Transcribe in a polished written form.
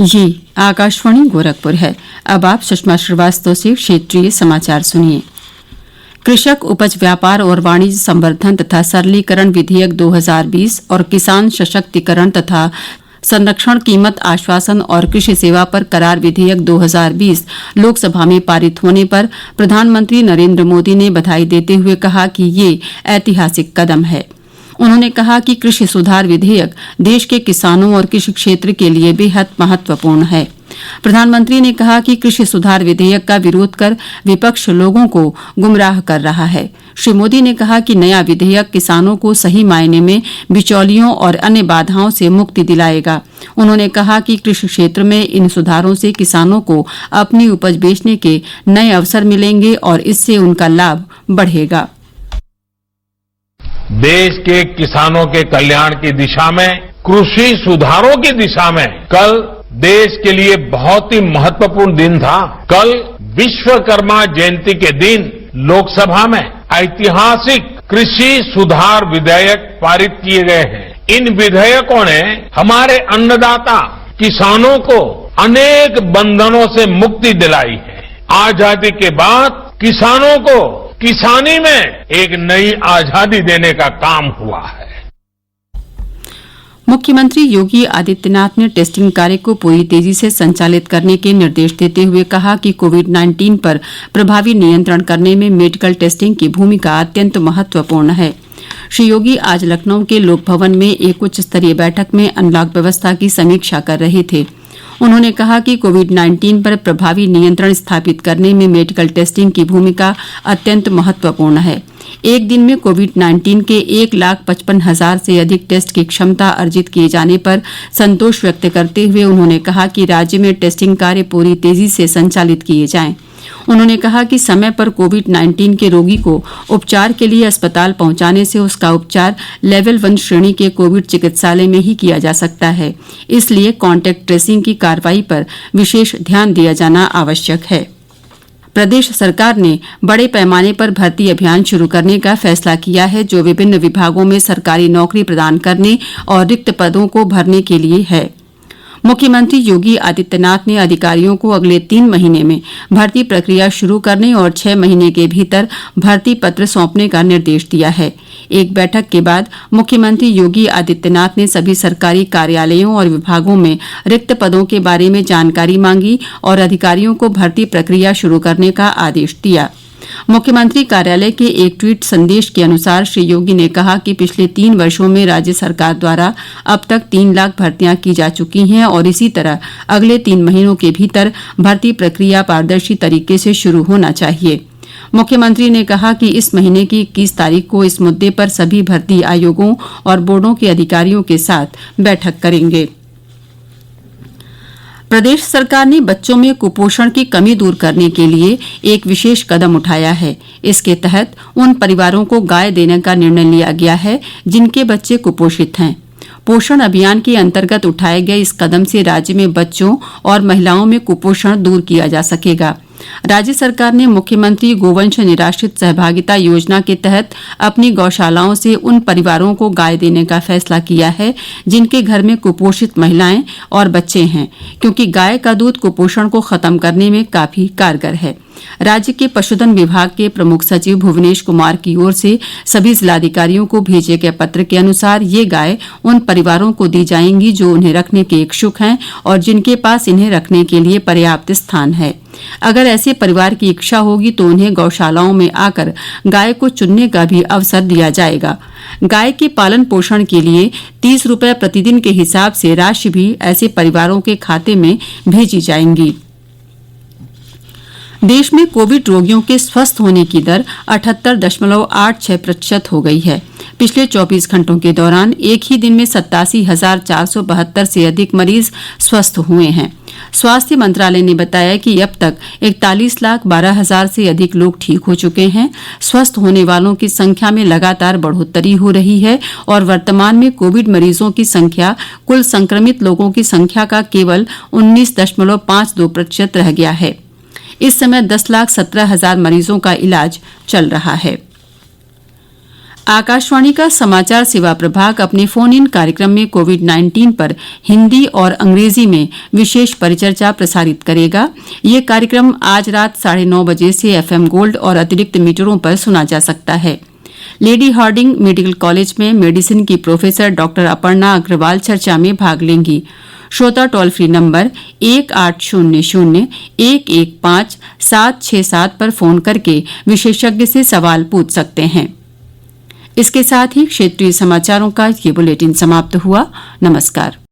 ये आकाशवाणी गोरखपुर है। अब आप सुषमा श्रीवास्तव से क्षेत्रीय समाचार सुनिए। कृषक उपज व्यापार और वाणिज्य संवर्धन तथा सरलीकरण विधेयक 2020 और किसान सशक्तिकरण तथा संरक्षण कीमत आश्वासन और कृषि सेवा पर करार विधेयक 2020 लोकसभा में पारित होने पर प्रधानमंत्री नरेंद्र मोदी ने बधाई देते हुए कहा कि ये ऐतिहासिक कदम है। उन्होंने कहा कि कृषि सुधार विधेयक देश के किसानों और कृषि क्षेत्र के लिए बेहद महत्वपूर्ण है। प्रधानमंत्री ने कहा कि कृषि सुधार विधेयक का विरोध कर विपक्ष लोगों को गुमराह कर रहा है। श्री मोदी ने कहा कि नया विधेयक किसानों को सही मायने में बिचौलियों और अन्य बाधाओं से मुक्ति दिलाएगा। उन्होंने कहा कि कृषि क्षेत्र में इन सुधारों से किसानों को अपनी उपज बेचने के नए अवसर मिलेंगे और इससे उनका लाभ बढ़ेगा। देश के किसानों के कल्याण की दिशा में, कृषि सुधारों की दिशा में कल देश के लिए बहुत ही महत्वपूर्ण दिन था। कल विश्वकर्मा जयंती के दिन लोकसभा में ऐतिहासिक कृषि सुधार विधेयक पारित किए गए हैं। इन विधेयकों ने हमारे अन्नदाता किसानों को अनेक बंधनों से मुक्ति दिलाई है। आजादी के बाद किसानों को किसानी में एक नई आजादी देने का काम हुआ है। मुख्यमंत्री योगी आदित्यनाथ ने टेस्टिंग कार्य को पूरी तेजी से संचालित करने के निर्देश देते हुए कहा कि कोविड-19 पर प्रभावी नियंत्रण करने में मेडिकल टेस्टिंग की भूमिका अत्यंत महत्वपूर्ण है। श्री योगी आज लखनऊ के लोक भवन में एक उच्च स्तरीय बैठक में अनलॉक व्यवस्था की समीक्षा कर रहे थे। उन्होंने कहा कि कोविड-19 पर प्रभावी नियंत्रण स्थापित करने में मेडिकल टेस्टिंग की भूमिका अत्यंत महत्वपूर्ण है। एक दिन में कोविड-19 के 1,55,000 से अधिक टेस्ट की क्षमता अर्जित किए जाने पर संतोष व्यक्त करते हुए उन्होंने कहा कि राज्य में टेस्टिंग कार्य पूरी तेजी से संचालित किए जाएं। उन्होंने कहा कि समय पर कोविड-19 के रोगी को उपचार के लिए अस्पताल पहुंचाने से उसका उपचार लेवल 1 श्रेणी के कोविड चिकित्सालय में ही किया जा सकता है। इसलिए कॉन्टैक्ट ट्रेसिंग की कार्रवाई पर विशेष ध्यान दिया जाना आवश्यक है। प्रदेश सरकार ने बड़े पैमाने पर भर्ती अभियान शुरू करने का फैसला किया है, जो विभिन्न विभागों में सरकारी नौकरी प्रदान करने और रिक्त पदों को भरने के लिए है। मुख्यमंत्री योगी आदित्यनाथ ने अधिकारियों को अगले 3 महीने में भर्ती प्रक्रिया शुरू करने और 6 महीने के भीतर भर्ती पत्र सौंपने का निर्देश दिया है। एक बैठक के बाद मुख्यमंत्री योगी आदित्यनाथ ने सभी सरकारी कार्यालयों और विभागों में रिक्त पदों के बारे में जानकारी मांगी और अधिकारियों को भर्ती प्रक्रिया शुरू करने का आदेश दिया। मुख्यमंत्री कार्यालय के एक ट्वीट संदेश के अनुसार श्री योगी ने कहा कि पिछले 3 वर्षों में राज्य सरकार द्वारा अब तक 3 लाख भर्तियां की जा चुकी हैं और इसी तरह अगले 3 महीनों के भीतर भर्ती प्रक्रिया पारदर्शी तरीके से शुरू होना चाहिए। मुख्यमंत्री ने कहा कि इस महीने की 21 तारीख को इस मुद्दे पर सभी भर्ती आयोगों और बोर्डों के अधिकारियों के साथ बैठक करेंगे। प्रदेश सरकार ने बच्चों में कुपोषण की कमी दूर करने के लिए एक विशेष कदम उठाया है। इसके तहत उन परिवारों को गाय देने का निर्णय लिया गया है जिनके बच्चे कुपोषित हैं। पोषण अभियान के अंतर्गत उठाए गए इस कदम से राज्य में बच्चों और महिलाओं में कुपोषण दूर किया जा सकेगा। राज्य सरकार ने मुख्यमंत्री गोवंश निराश्रित सहभागिता योजना के तहत अपनी गौशालाओं से उन परिवारों को गाय देने का फैसला किया है जिनके घर में कुपोषित महिलाएं और बच्चे हैं, क्योंकि गाय का दूध कुपोषण को खत्म करने में काफी कारगर है। राज्य के पशुधन विभाग के प्रमुख सचिव भुवनेश कुमार की ओर से सभी जिलाधिकारियों को भेजे गए पत्र के अनुसार ये गाय उन परिवारों को दी जाएंगी जो उन्हें रखने के इच्छुक हैं और जिनके पास इन्हें रखने के लिए पर्याप्त स्थान है। अगर ऐसे परिवार की इच्छा होगी तो उन्हें गौशालाओं में आकर गाय को चुनने का भी अवसर दिया जाएगा। गाय के पालन पोषण के लिए 30 रुपये प्रतिदिन के हिसाब से राशि भी ऐसे परिवारों के खाते में भेजी जाएंगी। देश में कोविड रोगियों के स्वस्थ होने की दर 78.86% हो गई है। पिछले 24 घंटों के दौरान एक ही दिन में 87,472 से अधिक मरीज स्वस्थ हुए हैं। स्वास्थ्य मंत्रालय ने बताया कि अब तक 41,12,000 से अधिक लोग ठीक हो चुके हैं। स्वस्थ होने वालों की संख्या में लगातार बढ़ोतरी हो रही है और वर्तमान में कोविड मरीजों की संख्या कुल संक्रमित लोगों की संख्या का केवल 19.52% रह गया है। इस समय 10,17,000 मरीजों का इलाज चल रहा है। आकाशवाणी का समाचार सेवा प्रभाग अपने फोन इन कार्यक्रम में कोविड-19 पर हिंदी और अंग्रेजी में विशेष परिचर्चा प्रसारित करेगा। ये कार्यक्रम आज रात 9:30 बजे से एफएम गोल्ड और अतिरिक्त मीटरों पर सुना जा सकता है। लेडी हार्डिंग मेडिकल कॉलेज में मेडिसिन की प्रोफेसर डॉक्टर अपर्णा अग्रवाल चर्चा में भाग लेंगी। श्रोता टोल फ्री नंबर 1800-115-767 पर फोन करके विशेषज्ञ से सवाल पूछ सकते हैं। इसके साथ ही क्षेत्रीय समाचारों का ये बुलेटिन समाप्त हुआ। नमस्कार।